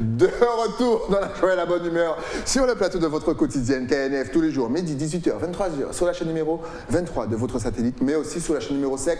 De retour dans la joie et la bonne humeur sur le plateau de votre quotidienne KNF tous les jours, midi, 18h, 23h, sur la chaîne numéro 23 de votre satellite, mais aussi sur la chaîne numéro 7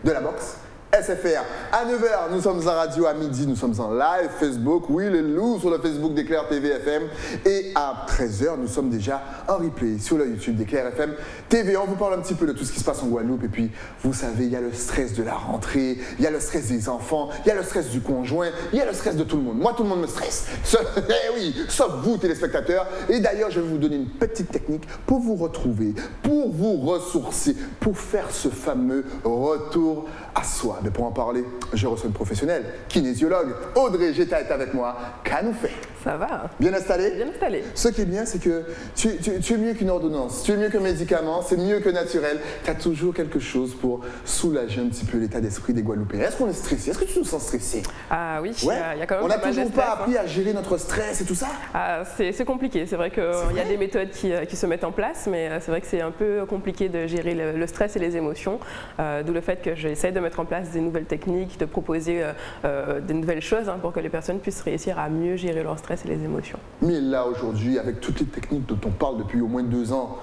de la box SFR. À 9h, nous sommes en radio, à midi, nous sommes en live Facebook, oui, les loups sur le Facebook d'Éclair TV FM. Et à 13h, nous sommes déjà en replay sur le YouTube d'Éclair FM TV. On vous parle un petit peu de tout ce qui se passe en Guadeloupe. Et puis, vous savez, il y a le stress de la rentrée, il y a le stress des enfants, il y a le stress du conjoint, il y a le stress de tout le monde. Moi, tout le monde me stresse. Eh oui, sauf vous, téléspectateurs. Et d'ailleurs, je vais vous donner une petite technique pour vous retrouver, pour vous ressourcer, pour faire ce fameux retour à soi. Mais pour en parler, je reçois une professionnelle, kinésiologue. Audrey Geta est avec moi. Qu'a-nous fait? Ça va. Bien installé? Bien installé. Ce qui est bien, c'est que tu es mieux qu'une ordonnance, tu es mieux qu'un médicament, c'est mieux que naturel. Tu as toujours quelque chose pour soulager un petit peu l'état d'esprit des Guadeloupéens. Est-ce qu'on est stressé? Est-ce que tu nous sens stressé? Ah oui, ouais. Il y a quand même on n'a pas mal de toujours stress, pas appris à gérer notre stress et tout ça? Ah, c'est compliqué. C'est vrai qu'il y a des méthodes qui se mettent en place, mais c'est vrai que c'est un peu compliqué de gérer le stress et les émotions. D'où le fait que j'essaie de mettre en place des nouvelles techniques, de proposer des nouvelles choses pour que les personnes puissent réussir à mieux gérer leur stress et les émotions. Mais là, aujourd'hui, avec toutes les techniques dont on parle depuis au moins 2 ans,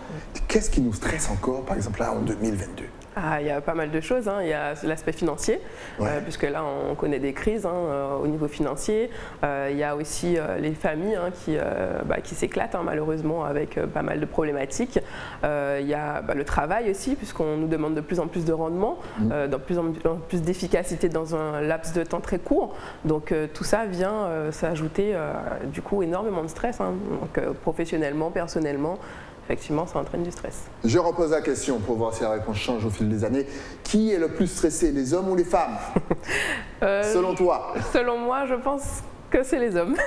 qu'est-ce qui nous stresse encore, par exemple, là, en 2022? Ah, il y a pas mal de choses. Il y a l'aspect financier, puisque là, on connaît des crises au niveau financier. Il y a aussi les familles qui s'éclatent, malheureusement, avec pas mal de problématiques. Il y a le travail aussi, puisqu'on nous demande de plus en plus de rendement, de plus en plus d'efficacité dans un laps de temps très court. Donc, tout ça vient s'ajouter, du coup, énormément de stress, donc, professionnellement, personnellement. Effectivement, ça entraîne du stress. Je repose la question pour voir si la réponse change au fil des années. Qui est le plus stressé, les hommes ou les femmes? Selon toi? Selon moi, je pense que c'est les hommes.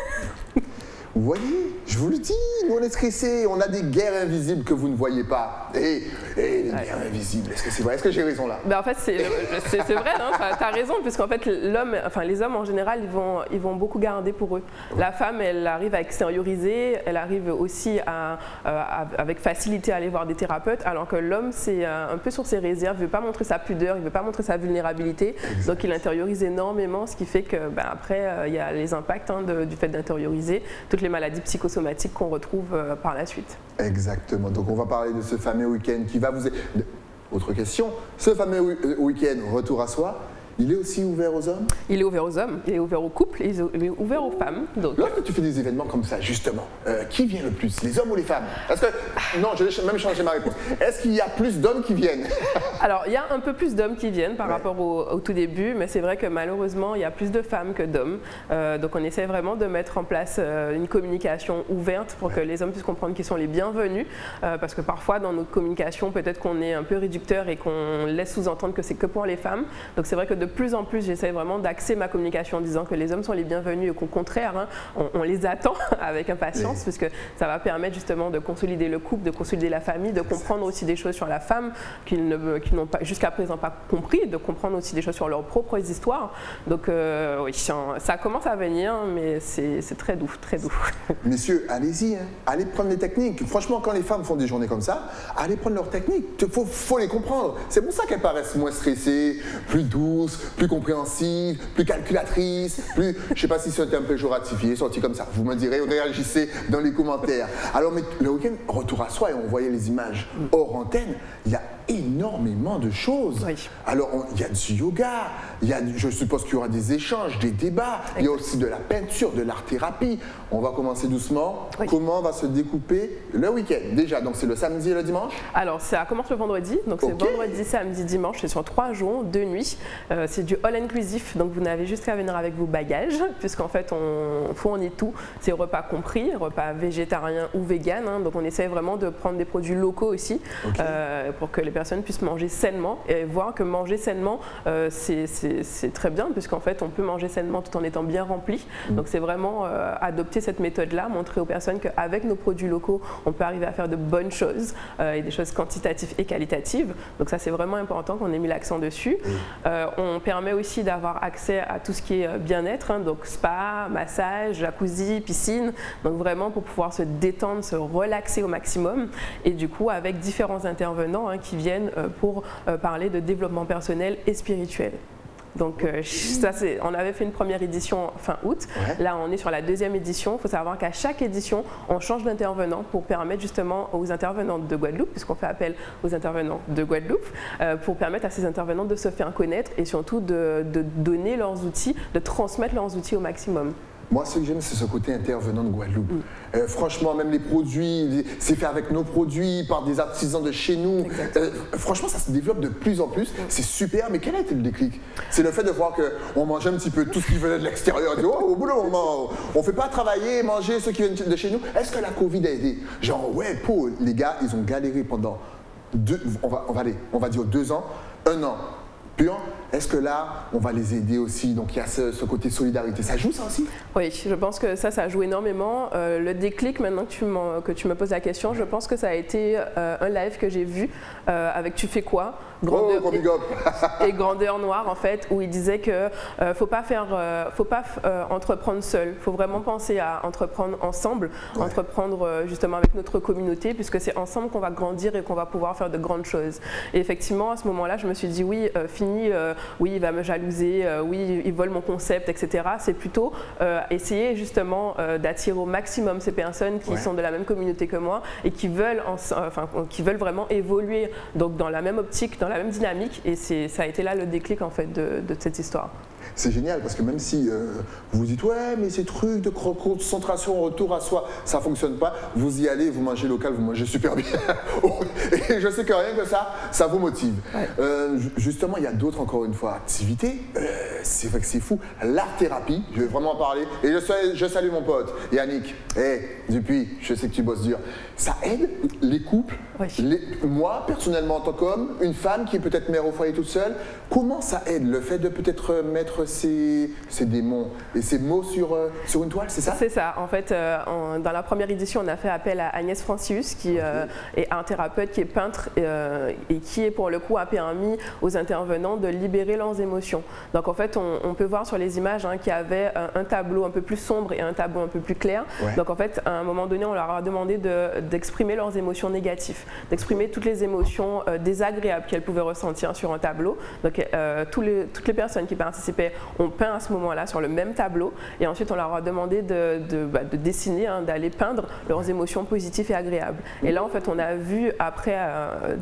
Vous voyez, je vous le dis, nous on est stressés, on a des guerres invisibles que vous ne voyez pas. Et les guerres invisibles, est-ce que c'est vrai? Est-ce que j'ai raison là? En fait, c'est vrai, tu as raison, puisqu'en fait, les hommes en général, ils vont beaucoup garder pour eux. La femme, elle arrive à extérioriser, elle arrive aussi avec facilité à aller voir des thérapeutes, alors que l'homme, c'est un peu sur ses réserves, il ne veut pas montrer sa pudeur, il ne veut pas montrer sa vulnérabilité, donc il intériorise énormément, ce qui fait que après, il y a les impacts du fait d'intérioriser toutes les maladies psychosomatiques qu'on retrouve par la suite. Exactement. Donc on va parler de ce fameux week-end qui va vous... Autre question, ce fameux week-end retour à soi, il est aussi ouvert aux hommes? Il est ouvert aux hommes, il est ouvert aux couples, il est ouvert aux femmes. Donc... Lorsque tu fais des événements comme ça, justement, qui vient le plus, les hommes ou les femmes? Parce que, non, je vais même changer ma réponse. Est-ce qu'il y a plus d'hommes qui viennent? Alors, il y a un peu plus d'hommes qui viennent par rapport au tout début, mais c'est vrai que malheureusement, il y a plus de femmes que d'hommes. Donc, on essaie vraiment de mettre en place une communication ouverte pour que les hommes puissent comprendre qu'ils sont les bienvenus. Parce que parfois, dans notre communication, peut-être qu'on est un peu réducteur et qu'on laisse sous-entendre que c'est que pour les femmes. Donc, c'est vrai que de plus en plus, j'essaie vraiment d'axer ma communication en disant que les hommes sont les bienvenus et qu'au contraire, on les attend avec impatience, puisque ça va permettre justement de consolider le couple, de consolider la famille, de comprendre aussi des choses sur la femme qu'ils n'ont pas jusqu'à présent pas compris, de comprendre aussi des choses sur leurs propres histoires. Donc oui, ça commence à venir, mais c'est très doux, très doux. Messieurs, allez-y, allez prendre des techniques. Franchement, quand les femmes font des journées comme ça, allez prendre leurs techniques. Il faut les comprendre. C'est pour ça qu'elles paraissent moins stressées, plus douces, plus compréhensives, plus calculatrices, plus... Je ne sais pas si c'est un terme péjoratif, sorti comme ça. Vous me direz, réagissez dans les commentaires. Alors, mais le week-end, retour à soi, et on voyait les images hors antenne, il y a énormément de choses. Oui. Alors, il y a du yoga, je suppose qu'il y aura des échanges, des débats, il y a aussi de la peinture, de l'art-thérapie. On va commencer doucement. Oui. Comment va se découper le week-end? Déjà, donc c'est le samedi et le dimanche? Alors, ça commence le vendredi, donc c'est vendredi, samedi, dimanche, c'est sur 3 jours, 2 nuits. C'est du all-inclusif, donc vous n'avez juste qu'à venir avec vos bagages, puisqu'en fait, on fournit tout. C'est repas compris, repas végétarien ou vegan, donc on essaie vraiment de prendre des produits locaux aussi, pour que les personnes puissent manger sainement et voir que manger sainement, c'est très bien, puisqu'en fait, on peut manger sainement tout en étant bien rempli. Donc, c'est vraiment adopter cette méthode-là, montrer aux personnes qu'avec nos produits locaux, on peut arriver à faire de bonnes choses et des choses quantitatives et qualitatives. Donc, ça, c'est vraiment important qu'on ait mis l'accent dessus. On permet aussi d'avoir accès à tout ce qui est bien-être, donc spa, massage, jacuzzi, piscine. Donc, vraiment pour pouvoir se détendre, se relaxer au maximum. Et du coup, avec différents intervenants qui viennent pour parler de développement personnel et spirituel. Donc ça, on avait fait une première édition fin août. Ouais. Là, on est sur la deuxième édition. Il faut savoir qu'à chaque édition, on change d'intervenant pour permettre justement aux intervenants de Guadeloupe, puisqu'on fait appel aux intervenants de Guadeloupe, pour permettre à ces intervenants de se faire connaître et surtout de donner leurs outils, de transmettre leurs outils au maximum. Moi, ce que j'aime, c'est ce côté intervenant de Guadeloupe. Franchement, même les produits, c'est fait avec nos produits, par des artisans de chez nous. Franchement, ça se développe de plus en plus. C'est super, mais quel a été le déclic? C'est le fait de voir qu'on mangeait un petit peu tout ce qui venait de l'extérieur. Au bout d'un moment, on ne fait pas travailler, manger ceux qui viennent de chez nous. Est-ce que la Covid a aidé? Genre, ouais, les gars, ils ont galéré pendant on va dire 2 ans, 1 an. Puis, est-ce que là, on va les aider aussi? Donc, il y a ce côté solidarité. Ça joue, ça aussi? Oui, je pense que ça joue énormément. Le déclic, maintenant que tu me poses la question, je pense que ça a été un live que j'ai vu avec Tu fais quoi? Et Grandeur Noire, en fait, où il disait que faut pas entreprendre seul. Il faut vraiment penser à entreprendre ensemble, entreprendre justement avec notre communauté, puisque c'est ensemble qu'on va grandir et qu'on va pouvoir faire de grandes choses. Et effectivement, à ce moment-là, je me suis dit oui, oui, il va me jalouser, oui, il vole mon concept, etc. C'est plutôt essayer justement d'attirer au maximum ces personnes qui sont de la même communauté que moi et qui veulent vraiment évoluer donc dans la même optique, dans la même dynamique, et ça a été là le déclic en fait de cette histoire. C'est génial parce que même si vous vous dites ouais mais ces trucs de concentration, retour à soi, ça fonctionne pas, vous y allez, vous mangez local, vous mangez super bien. Et je sais que rien que ça vous motive. Justement, il y a d'autres, encore une fois, activités. C'est vrai que c'est fou. L'art-thérapie, je vais vraiment en parler. Et je salue mon pote Yannick. Dupuis, je sais que tu bosses dur. Ça aide les couples. Moi, personnellement, en tant qu'homme, une femme qui est peut-être mère au foyer toute seule, comment ça aide le fait de peut-être mettre ces démons et ces mots sur une toile, c'est ça? C'est ça. En fait, dans la première édition, on a fait appel à Agnès Francius, qui est un thérapeute, qui est peintre et qui, pour le coup, a permis aux intervenants de libérer leurs émotions. Donc, en fait, on peut voir sur les images qu'il y avait un tableau un peu plus sombre et un tableau un peu plus clair. Donc, en fait, à un moment donné, on leur a demandé d'exprimer leurs émotions négatives, d'exprimer toutes les émotions désagréables qu'elles pouvaient ressentir sur un tableau. Donc, toutes les personnes qui participaient ont peint à ce moment-là sur le même tableau, et ensuite on leur a demandé de dessiner, d'aller peindre leurs émotions positives et agréables. Et là en fait on a vu après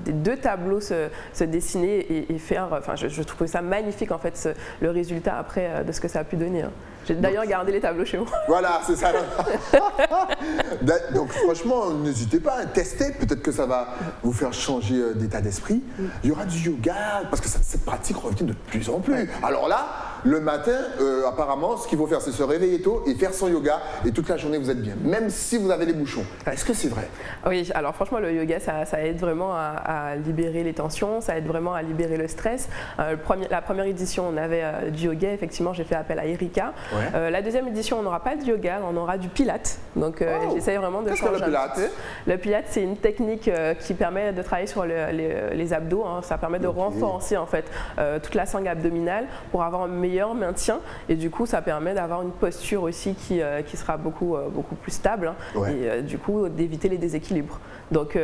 des 2 tableaux se dessiner et faire, enfin je trouvais ça magnifique en fait le résultat après de ce que ça a pu donner. J'ai d'ailleurs gardé les tableaux chez moi. Voilà, c'est ça. Donc franchement, n'hésitez pas à tester, peut-être que ça va vous faire changer d'état d'esprit. Il y aura du yoga, parce que cette pratique revient de plus en plus. Alors là, le matin, apparemment, ce qu'il faut faire, c'est se réveiller tôt et faire son yoga, et toute la journée vous êtes bien, même si vous avez les bouchons. Est-ce que c'est vrai? Oui, alors franchement, le yoga, ça aide vraiment à libérer les tensions, ça aide vraiment à libérer le stress. La première édition, on avait du yoga, effectivement, j'ai fait appel à Erika. La deuxième édition, on n'aura pas de yoga, on aura du pilates. Donc j'essaye vraiment de changer un petit peu. Le pilates, c'est une technique qui permet de travailler sur les abdos. Ça permet de renforcer en fait toute la sangle abdominale pour avoir un meilleur maintien, et du coup ça permet d'avoir une posture aussi qui sera beaucoup plus stable et du coup d'éviter les déséquilibres. Donc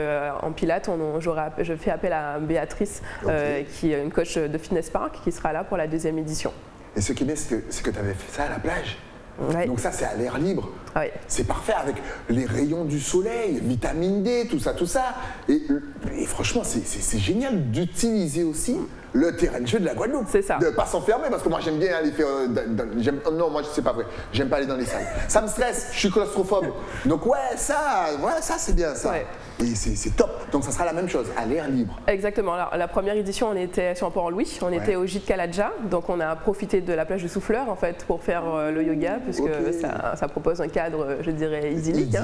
en pilates, je fais appel à Béatrice qui est une coach de Fitness Park qui sera là pour la deuxième édition. Et ce qui est bien, c'est que tu avais fait ça à la plage. Donc ça, c'est à l'air libre. C'est parfait avec les rayons du soleil, vitamine D, tout ça. Et franchement, c'est génial d'utiliser aussi le terrain de jeu de la Guadeloupe. C'est ça. De ne pas s'enfermer, parce que moi, j'aime bien aller faire... non, moi, c'est pas vrai. J'aime pas aller dans les salles. Ça me stresse, je suis claustrophobe. Donc ça, c'est bien, ça. Et c'est top. Donc ça sera la même chose, à l'air libre. Exactement. Alors, la première édition, on était sur Port-Louis, on était au Gîte Caladja. Donc on a profité de la plage de Souffleur, en fait, pour faire le yoga, puisque ça propose un cadre, je dirais, idyllique.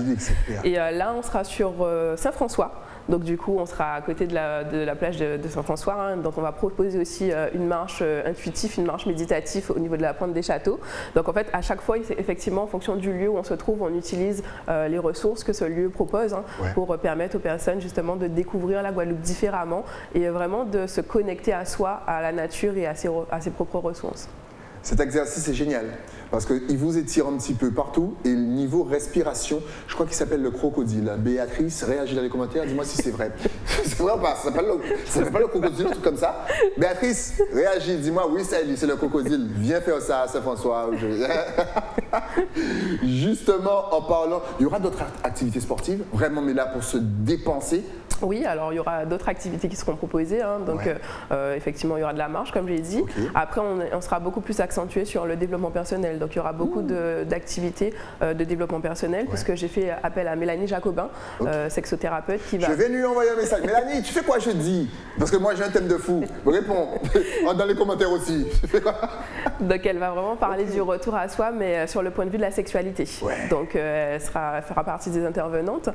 Et là, on sera sur Saint-François. Donc du coup, on sera à côté de la plage de Saint-François. Donc on va proposer aussi une marche intuitive, une marche méditative au niveau de la pointe des châteaux. Donc en fait, à chaque fois, effectivement, en fonction du lieu où on se trouve, on utilise les ressources que ce lieu propose pour permettre aux personnes justement de découvrir la Guadeloupe différemment et vraiment de se connecter à soi, à la nature et à ses propres ressources. Cet exercice est génial parce qu'il vous étire un petit peu partout et le niveau respiration, je crois qu'il s'appelle le crocodile. Béatrice, réagis dans les commentaires, dis-moi si c'est vrai. C'est vrai ou pas? Ça s'appelle pas le crocodile, un truc comme ça. Béatrice, réagis, dis-moi oui, c'est le crocodile. Viens faire ça à Saint-François. Justement, en parlant, il y aura d'autres activités sportives, vraiment, mais là pour se dépenser. Oui, alors il y aura d'autres activités qui seront proposées. Hein, donc effectivement, il y aura de la marche, comme je l'ai dit. Okay. Après, on sera beaucoup plus accentué sur le développement personnel. Donc il y aura beaucoup d'activités de développement personnel, puisque j'ai fait appel à Mélanie Jacobin, sexothérapeute, qui va... Je vais lui envoyer un message. Mélanie, tu fais quoi jeudi? Parce que moi j'ai un thème de fou. Réponds dans les commentaires aussi. Tu fais quoi? Donc elle va vraiment parler du retour à soi, mais sur le point de vue de la sexualité. Donc elle fera partie des intervenantes.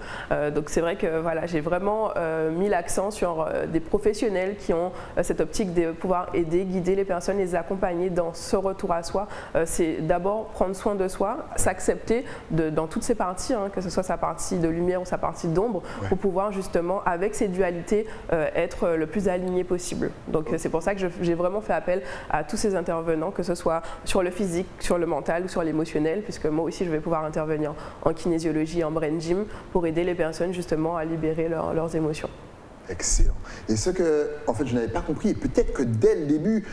Donc c'est vrai que voilà, j'ai vraiment mis l'accent sur des professionnels qui ont cette optique de pouvoir aider, guider les personnes, les accompagner dans ce retour à soi. C'est d'abord prendre soin de soi, s'accepter dans toutes ses parties, hein, que ce soit sa partie de lumière ou sa partie d'ombre, pour pouvoir justement, avec ces dualités, être le plus aligné possible. Donc c'est pour ça que j'ai vraiment fait appel à tous ces intervenants, que ce soit sur le physique, sur le mental ou sur l'émotionnel, puisque moi aussi je vais pouvoir intervenir en kinésiologie, en brain gym, pour aider les personnes justement à libérer leurs émotions. Excellent. Et ce que, en fait, je n'avais pas compris, et peut-être que dès le début,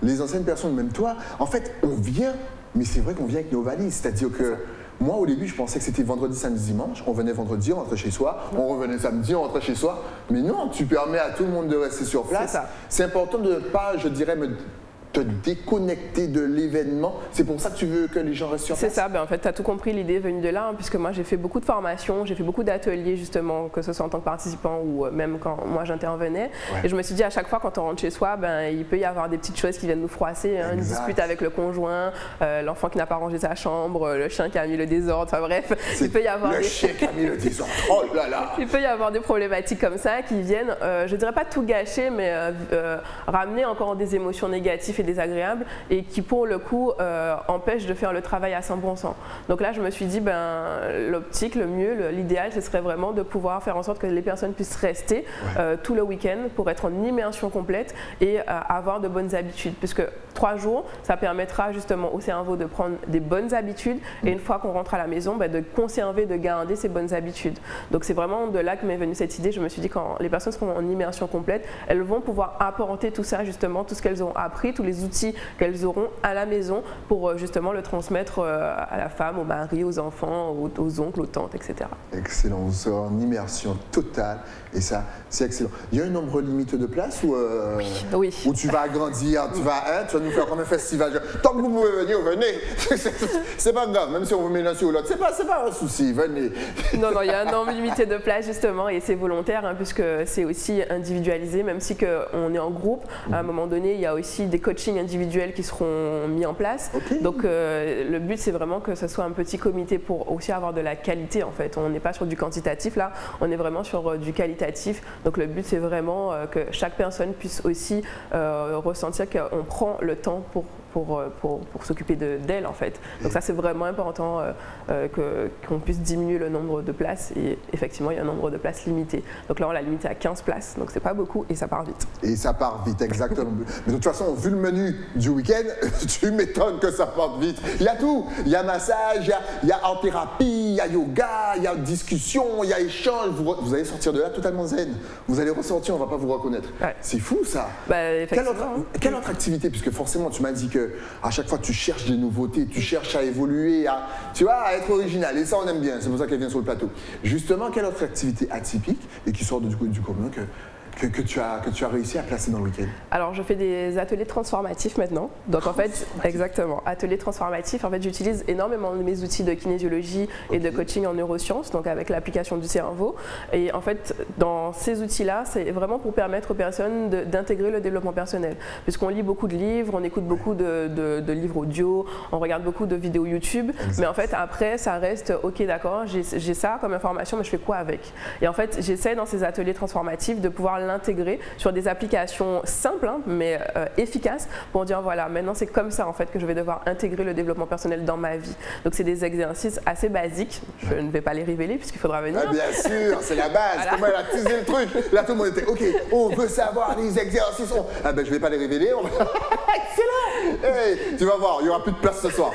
les anciennes personnes, même toi, en fait, on vient, mais c'est vrai qu'on vient avec nos valises. C'est-à-dire que moi, au début, je pensais que c'était vendredi, samedi, dimanche. On venait vendredi, on rentrait chez soi. On revenait samedi, on rentrait chez soi. Mais non, tu permets à tout le monde de rester sur place. C'est important de ne pas, je dirais, te déconnecter de l'événement. C'est pour ça que tu veux que les gens restent sur place? C'est ça, en fait tu as tout compris, l'idée est venue de là, hein, puisque moi j'ai fait beaucoup de formations, j'ai fait beaucoup d'ateliers justement, que ce soit en tant que participant ou même quand moi j'intervenais. Et je me suis dit à chaque fois quand on rentre chez soi, il peut y avoir des petites choses qui viennent nous froisser, hein, une dispute avec le conjoint, l'enfant qui n'a pas rangé sa chambre, le chien qui a mis le désordre, enfin bref, il peut y avoir le chien qui a mis le désordre, oh là là. Il peut y avoir des problématiques comme ça qui viennent, je dirais pas tout gâcher, mais ramener encore des émotions négatives et désagréables et qui pour le coup empêchent de faire le travail à 100%. Donc là je me suis dit l'optique, le mieux, l'idéal ce serait vraiment de pouvoir faire en sorte que les personnes puissent rester tout le week-end pour être en immersion complète et avoir de bonnes habitudes, puisque 3 jours ça permettra justement au cerveau de prendre des bonnes habitudes et une fois qu'on rentre à la maison de conserver, de garder ces bonnes habitudes. Donc c'est vraiment de là que m'est venue cette idée. Je me suis dit quand les personnes seront en immersion complète, elles vont pouvoir apporter tout ça justement, tout ce qu'elles ont appris, tous les outils qu'elles auront à la maison pour justement le transmettre à la femme, au mari, aux enfants, aux oncles, aux tantes, etc. Excellent, vous serez en immersion totale et ça c'est excellent. Il y a un nombre limité de places ou oui. Où tu vas agrandir, tu vas nous faire comme un festival. Tant que vous pouvez venir, venez. C'est pas grave, même si on vous met l'un sur l'autre, c'est pas un souci, venez. Non, il y a un nombre limité de places justement et c'est volontaire hein, puisque c'est aussi individualisé, même si on est en groupe. À un moment donné, il y a aussi des coachings individuels qui seront mis en place. Donc le but c'est vraiment que ce soit un petit comité pour aussi avoir de la qualité en fait. On n'est pas sur du quantitatif là, on est vraiment sur du qualitatif. Donc le but c'est vraiment que chaque personne puisse aussi ressentir qu'on prend le temps pour s'occuper d'elle en fait. Donc ça c'est vraiment important qu'on puisse diminuer le nombre de places et effectivement il y a un nombre de places limité. Donc là on l'a limité à 15 places, donc c'est pas beaucoup et ça part vite. Et ça part vite, exactement. Mais de toute façon, vu le menu du week-end, tu m'étonnes que ça parte vite. Il y a tout, il y a massage, il y a art thérapie, il y a yoga, il y a discussion, il y a échange. Vous allez sortir de là totalement zen. Vous allez ressortir, on ne va pas vous reconnaître. C'est fou ça. Quelle autre activité, puisque forcément tu m'as dit que à chaque fois tu cherches des nouveautés, tu cherches à évoluer, à être original et ça on aime bien, c'est pour ça qu'elle vient sur le plateau. Justement, quelle autre activité atypique et qui sort du commun que tu as réussi à placer dans le week-end? Alors je fais des ateliers transformatifs maintenant. Donc en fait, exactement, ateliers transformatifs, en fait j'utilise énormément mes outils de kinésiologie et de coaching en neurosciences, donc avec l'application du cerveau. Et en fait, dans ces outils-là, c'est vraiment pour permettre aux personnes d'intégrer le développement personnel. Puisqu'on lit beaucoup de livres, on écoute beaucoup de livres audio, on regarde beaucoup de vidéos YouTube, mais en fait après ça reste, ok d'accord, j'ai ça comme information, mais je fais quoi avec? Et en fait j'essaie dans ces ateliers transformatifs de pouvoir l'intégrer sur des applications simples, hein, mais efficaces, pour dire voilà, maintenant c'est comme ça en fait que je vais devoir intégrer le développement personnel dans ma vie. Donc c'est des exercices assez basiques, je ne vais pas les révéler puisqu'il faudra venir. Ah, bien sûr, c'est la base. Voilà. Comment elle a teasé le truc. Là tout le monde était ok, on veut savoir les exercices. Ah ben je vais pas les révéler. Excellent. Hey, tu vas voir, il y aura plus de place ce soir.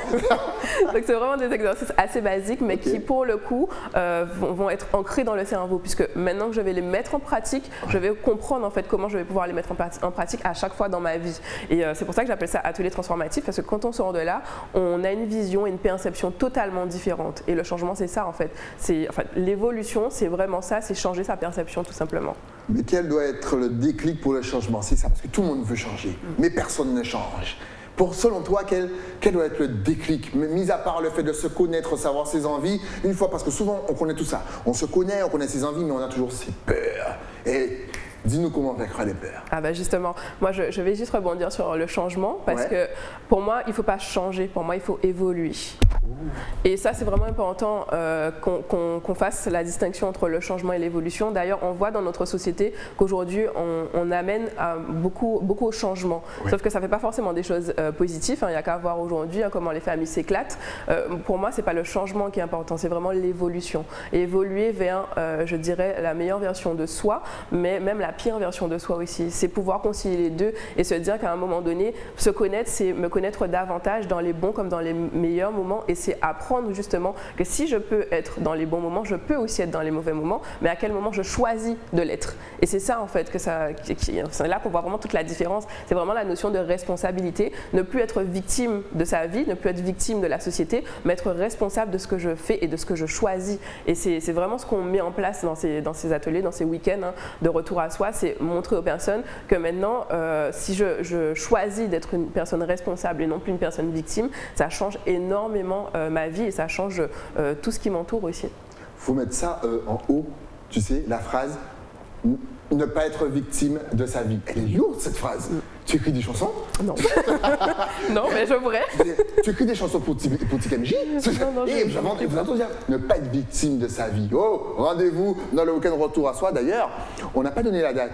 Donc c'est vraiment des exercices assez basiques, mais qui pour le coup vont être ancrés dans le cerveau, puisque maintenant que je vais les mettre en pratique, je vais comprendre en fait comment je vais pouvoir les mettre en pratique à chaque fois dans ma vie. Et c'est pour ça que j'appelle ça atelier transformatif, parce que quand on sort de là, on a une vision et une perception totalement différente. Et le changement, c'est ça en fait. L'évolution, c'est vraiment ça, c'est changer sa perception tout simplement. Mais quel doit être le déclic pour le changement? C'est ça, parce que tout le monde veut changer, mais personne ne change. Selon toi, quel doit être le déclic, mis à part le fait de se connaître, savoir ses envies, une fois, parce que souvent on connaît tout ça, on se connaît, on connaît ses envies, mais on a toujours ses peurs. Et dis-nous comment vaincre les peurs. Ah ben justement, moi je vais juste rebondir sur le changement, parce que pour moi, il ne faut pas changer, pour moi il faut évoluer. Et ça, c'est vraiment important qu'on fasse la distinction entre le changement et l'évolution. D'ailleurs, on voit dans notre société qu'aujourd'hui, on amène à beaucoup au changement. Sauf que ça ne fait pas forcément des choses positives. Il n'y a qu'à voir aujourd'hui comment les familles s'éclatent. Pour moi, ce n'est pas le changement qui est important, c'est vraiment l'évolution. Et évoluer vers, je dirais, la meilleure version de soi, mais même la pire version de soi aussi. C'est pouvoir concilier les deux et se dire qu'à un moment donné, se connaître, c'est me connaître davantage dans les bons comme dans les meilleurs moments. Et c'est apprendre justement que si je peux être dans les bons moments, je peux aussi être dans les mauvais moments, mais à quel moment je choisis de l'être. Et c'est ça en fait, c'est là qu'on voit vraiment toute la différence. C'est vraiment la notion de responsabilité, ne plus être victime de sa vie, ne plus être victime de la société, mais être responsable de ce que je fais et de ce que je choisis. Et c'est vraiment ce qu'on met en place dans ces ateliers, dans ces week-ends de retour à soi, c'est montrer aux personnes que maintenant, si je choisis d'être une personne responsable et non plus une personne victime, ça change énormément ma vie et ça change tout ce qui m'entoure aussi. Il faut mettre ça en haut, tu sais, la phrase « ne pas être victime de sa vie ». Elle est lourde cette phrase. Tu écris des chansons? Non. Non, mais je pourrais. Tu écris des chansons pour TKMJ? Non, et vous entendez dire ne pas être victime de sa vie. Oh, rendez-vous dans le week-end retour à soi. D'ailleurs, on n'a pas donné la date.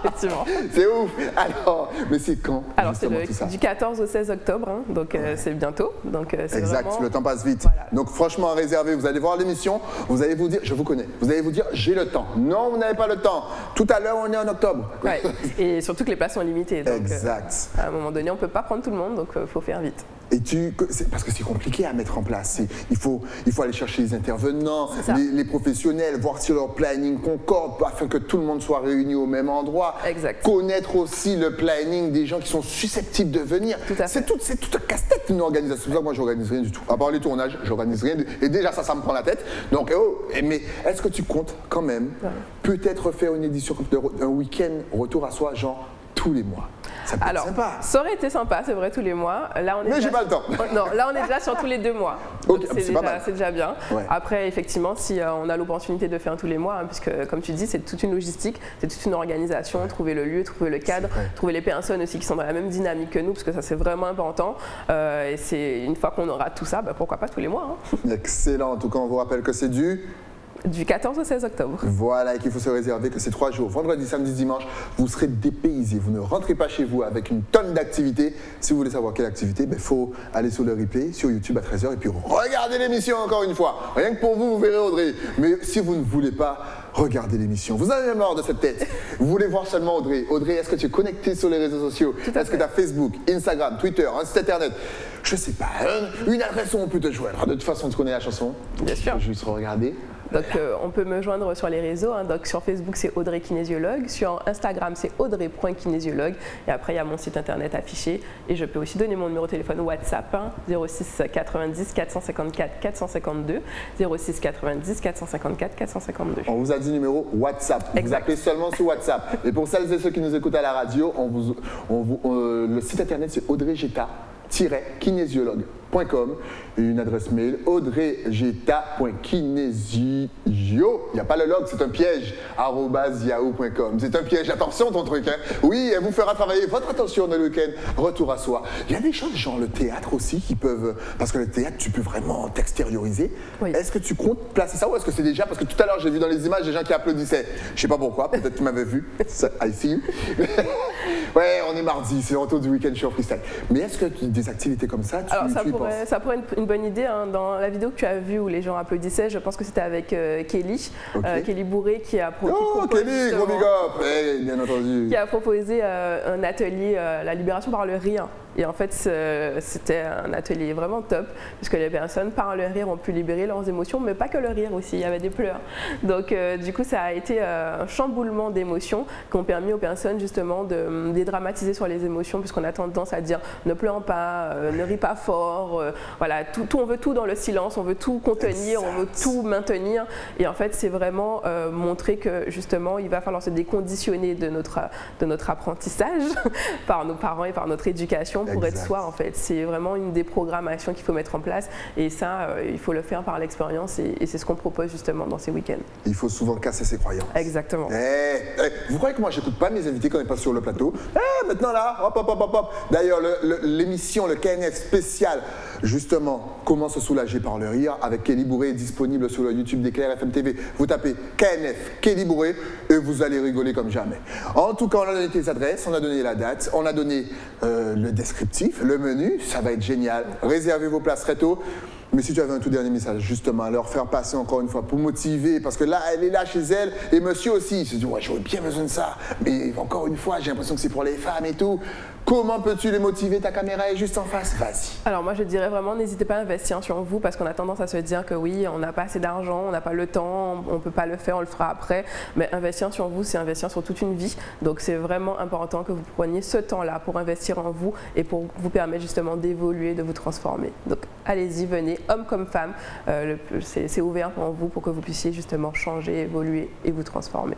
Effectivement. C'est ouf. Alors, mais c'est quand? Alors, c'est du 14 au 16 octobre, hein, donc c'est bientôt. Donc, exact, vraiment... le temps passe vite. Voilà. Donc franchement, réservez, vous allez voir l'émission, vous allez vous dire, je vous connais, vous allez vous dire, j'ai le temps. Non, vous n'avez pas le temps. Tout à l'heure, on est en octobre. Ouais. Et surtout que les places sont limitées. Donc, exact. À un moment donné, on ne peut pas prendre tout le monde, donc il faut faire vite. Et parce que c'est compliqué à mettre en place. Il faut aller chercher les intervenants, les professionnels, voir si leur planning concorde afin que tout le monde soit réuni au même endroit. Exact. Connaître aussi le planning des gens qui sont susceptibles de venir. C'est tout un casse-tête une organisation. C'est pour ça que moi, je n'organise rien du tout. À part les tournages, je n'organise rien. Et déjà, ça me prend la tête. Donc, mais est-ce que tu comptes quand même peut-être faire une édition, un week-end retour à soi, genre tous les mois? Ça peut être sympa. Ça aurait été sympa, c'est vrai, tous les mois. Là, mais j'ai pas le temps. Non, là, on est déjà sur tous les 2 mois. Okay, c'est déjà bien. Ouais. Après, effectivement, si on a l'opportunité de faire tous les mois, hein, puisque, comme tu dis, c'est toute une logistique, c'est toute une organisation, trouver le lieu, trouver le cadre, trouver les personnes aussi qui sont dans la même dynamique que nous, parce que ça, c'est vraiment important. Et c'est une fois qu'on aura tout ça, pourquoi pas tous les mois. Hein. Excellent. En tout cas, on vous rappelle que c'est du 14 au 16 octobre. Voilà, et qu'il faut se réserver que ces 3 jours, vendredi, samedi, dimanche, vous serez dépaysés. Vous ne rentrez pas chez vous avec une tonne d'activités. Si vous voulez savoir quelle activité, il faut aller sur le replay, sur YouTube à 13h, et puis regardez l'émission encore une fois. Rien que pour vous, vous verrez Audrey. Mais si vous ne voulez pas, regardez l'émission. Vous en avez marre de cette tête. Vous voulez voir seulement Audrey. Audrey, est-ce que tu es connectée sur les réseaux sociaux? Est-ce que tu as Facebook, Instagram, Twitter, un site internet? Je sais pas, une adresse où on peut te joindre. De toute façon, tu connais la chanson? Bien sûr. Je vais juste regarder. Donc on peut me joindre sur les réseaux, hein. Donc sur Facebook c'est Audrey Kinésiologue, sur Instagram c'est Audrey.kinésiologue et après il y a mon site internet affiché et je peux aussi donner mon numéro de téléphone WhatsApp, hein, 06 90 454 452, 06 90 454 452. On vous a dit numéro WhatsApp, vous appelez seulement sur WhatsApp. Et pour celles et ceux qui nous écoutent à la radio, le site internet c'est audreyjeta.com. audrey-kinésiologue.com, une adresse mail audreyjeta.kinesio, il n'y a pas le log, c'est un piège, @yahoo.com. C'est un piège, attention ton truc, hein. Oui, elle vous fera travailler votre attention dans le week-end, retour à soi. Il y a des choses genre le théâtre aussi qui peuvent, parce que le théâtre tu peux vraiment t'extérioriser. Oui. Est-ce que tu comptes placer ça ou est-ce que c'est déjà, parce que tout à l'heure j'ai vu dans les images des gens qui applaudissaient, je sais pas pourquoi, peut-être qu'ils m'avaient vu, I see you. Ouais, on est mardi, c'est le retour du week-end show freestyle. Mais est-ce que des activités comme ça, Alors ça pourrait être une bonne idée, hein. Dans la vidéo que tu as vue où les gens applaudissaient, je pense que c'était avec Kelly, Kelly Bourré qui a Kelly, gros big up, hey, bien entendu. Qui a proposé un atelier, la libération par le rire. Et en fait, c'était un atelier vraiment top, puisque les personnes, par le rire, ont pu libérer leurs émotions, mais pas que le rire aussi, il y avait des pleurs. Donc, du coup, ça a été un chamboulement d'émotions qui ont permis aux personnes, justement, de dédramatiser sur les émotions, puisqu'on a tendance à dire ne pleure pas, ne ris pas fort, voilà, on veut tout dans le silence, on veut tout contenir, on veut tout maintenir. Et en fait, c'est vraiment montrer que, justement, il va falloir se déconditionner de notre apprentissage par nos parents et par notre éducation pour être soi, en fait. C'est vraiment une des programmations qu'il faut mettre en place et ça, il faut le faire par l'expérience et c'est ce qu'on propose justement dans ces week-ends. Il faut souvent casser ses croyances. Exactement. Vous croyez que moi, j'écoute pas mes invités quand ils passent sur le plateau? Maintenant là, hop. D'ailleurs, l'émission, le KNF spécial, justement, comment se soulager par le rire avec Kelly Bourré est disponible sur le YouTube d'Éclair FM TV. Vous tapez KNF, Kelly Bourré et vous allez rigoler comme jamais. En tout cas, on a donné tes adresses, on a donné la date, on a donné le descriptif, le menu, ça va être génial. Réservez vos places très tôt. Mais si tu avais un tout dernier message, justement, à leur faire passer encore une fois pour motiver, parce que là, elle est là chez elle, et monsieur aussi, il se dit, ouais, j'aurais bien besoin de ça, mais encore une fois, j'ai l'impression que c'est pour les femmes et tout. Comment peux-tu les motiver? Ta caméra est juste en face, vas-y. Alors moi, je dirais vraiment, n'hésitez pas à investir sur vous, parce qu'on a tendance à se dire que oui, on n'a pas assez d'argent, on n'a pas le temps, on ne peut pas le faire, on le fera après. Mais investir sur vous, c'est investir sur toute une vie. Donc c'est vraiment important que vous preniez ce temps-là pour investir en vous et pour vous permettre justement d'évoluer, de vous transformer. Donc allez-y, venez, hommes comme femmes, c'est ouvert pour vous pour que vous puissiez justement changer, évoluer et vous transformer.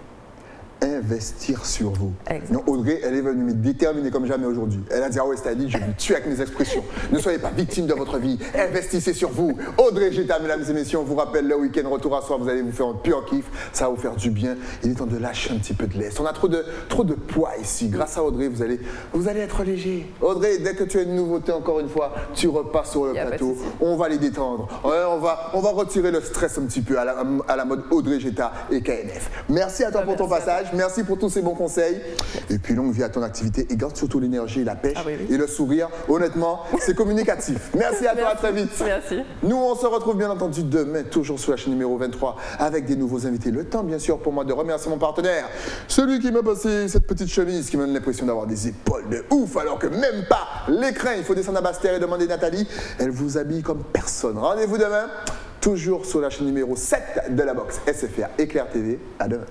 Investir sur vous. Non, Audrey, elle est venue me déterminer comme jamais aujourd'hui. Elle a dit, ah ouais, c'est-à-dire, je vais tuer avec mes expressions. Ne soyez pas victime de votre vie, investissez sur vous. Audrey Jeta, mesdames et messieurs, on vous rappelle le week-end retour à soir, vous allez vous faire un pur kiff, ça va vous faire du bien. Il est temps de lâcher un petit peu de lest. On a trop de poids ici. Grâce à Audrey, vous allez être léger. Audrey, dès que tu as une nouveauté, encore une fois, tu repars sur le plateau. On va les détendre. Ouais, on va retirer le stress un petit peu à la mode Audrey Jeta et KNF. Merci à toi pour ton passage. Merci pour tous ces bons conseils. Et puis longue vie à ton activité et garde surtout l'énergie, la pêche et le sourire. Honnêtement, c'est communicatif. Merci à toi, à très vite. Merci. Nous, on se retrouve bien entendu demain, toujours sur la chaîne numéro 23, avec des nouveaux invités. Le temps, bien sûr, pour moi de remercier mon partenaire, celui qui m'a passé cette petite chemise qui me donne l'impression d'avoir des épaules de ouf, alors que même pas l'écran. Il faut descendre à Basse-Terre et demander Nathalie. Elle vous habille comme personne. Rendez-vous demain, toujours sur la chaîne numéro 7 de la box SFR Éclair TV. À demain.